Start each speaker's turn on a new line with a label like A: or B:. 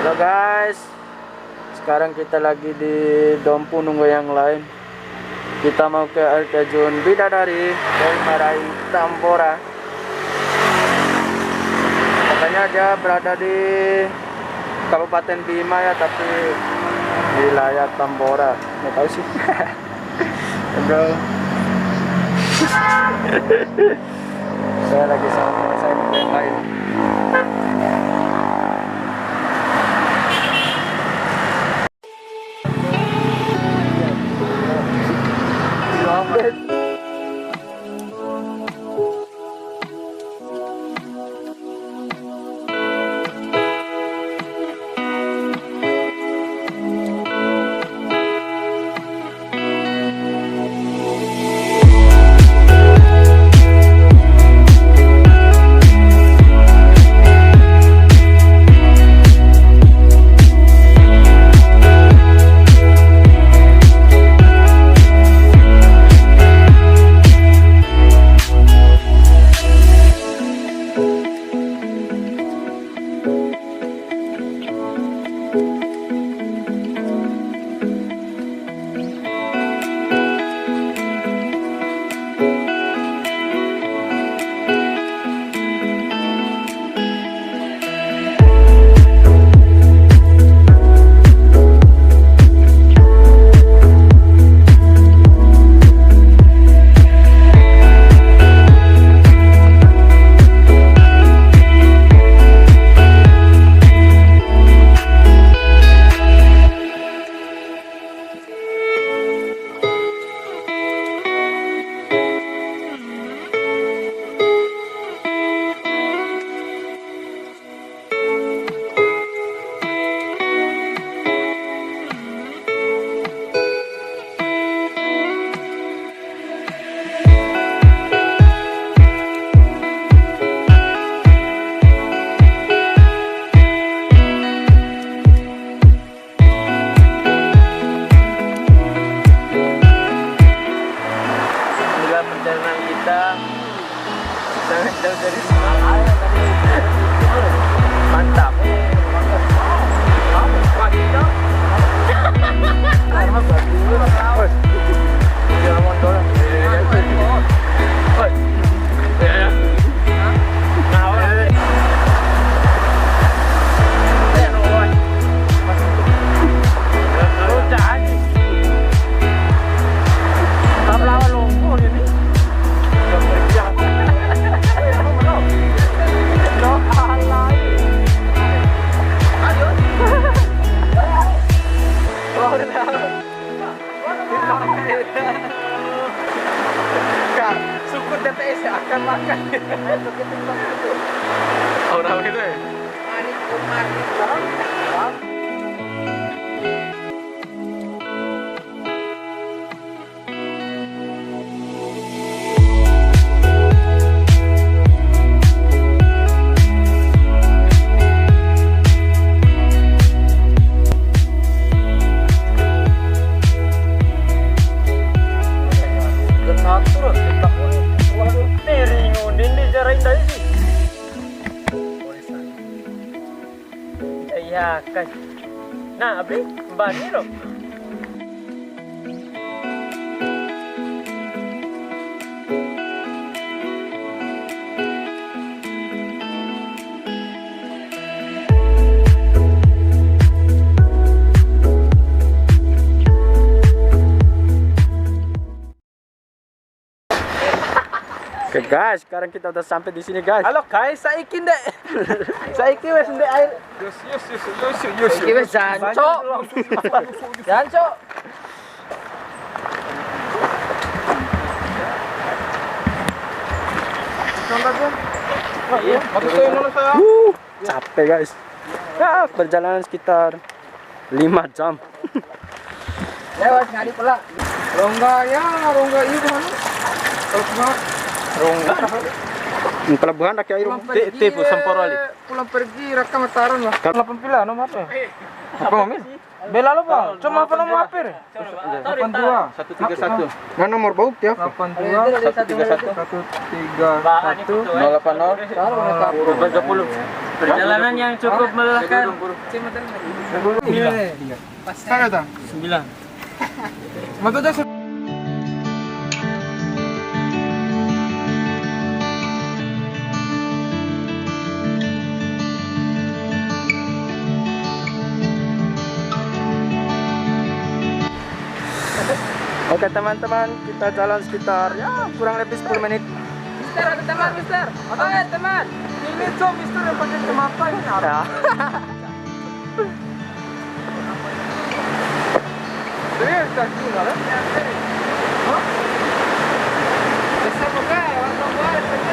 A: Halo guys, sekarang kita lagi di Dompu nunggu yang lain. Kita mau ke air terjun Bidadari dari Marai Tambora. Katanya dia berada di Kabupaten Bima ya, tapi wilayah Tambora. Nggak tahu sih. Bro. Saya lagi sama teman saya yang lain. Perjalanan kita sangat jauh dari rumah. Mantap. Syukur DTS akan makan. Orang itu ya? Ya kan, nah abis bani loh. Oke guys, sekarang kita udah sampai di sini guys. Halo guys, saiki ndek. Saiki wes ndek air. Yus. Iki wes janco. Janco. Capek guys. Ya, perjalanan sekitar 5 jam.
B: Lewat ngadi pula. Rongga ini mana? Kalau
A: pelabuhan rakyat air
B: tipu Semporali. Pulang pergi Raka Mataran lah.
A: 8 pila nomor apa?
B: Apa Mamil? Bela lo Bang. Cuma apa nomor HP?
A: 82 131.
B: Mana nomor bauk ya?
A: 82 131 131 080 30.
C: Perjalanan yang cukup melelahkan.
B: Saya kata.
C: 9.
B: Mata dah.
A: Oke teman-teman, kita jalan sekitar ya kurang lebih 10 menit.
B: Mister, ada teman, Mister. Oke, teman. Ini tuh Mister yang pakai kacamata ini.
A: Ya.
B: Serius tak gila. Hah? Bisa buka, warna baru.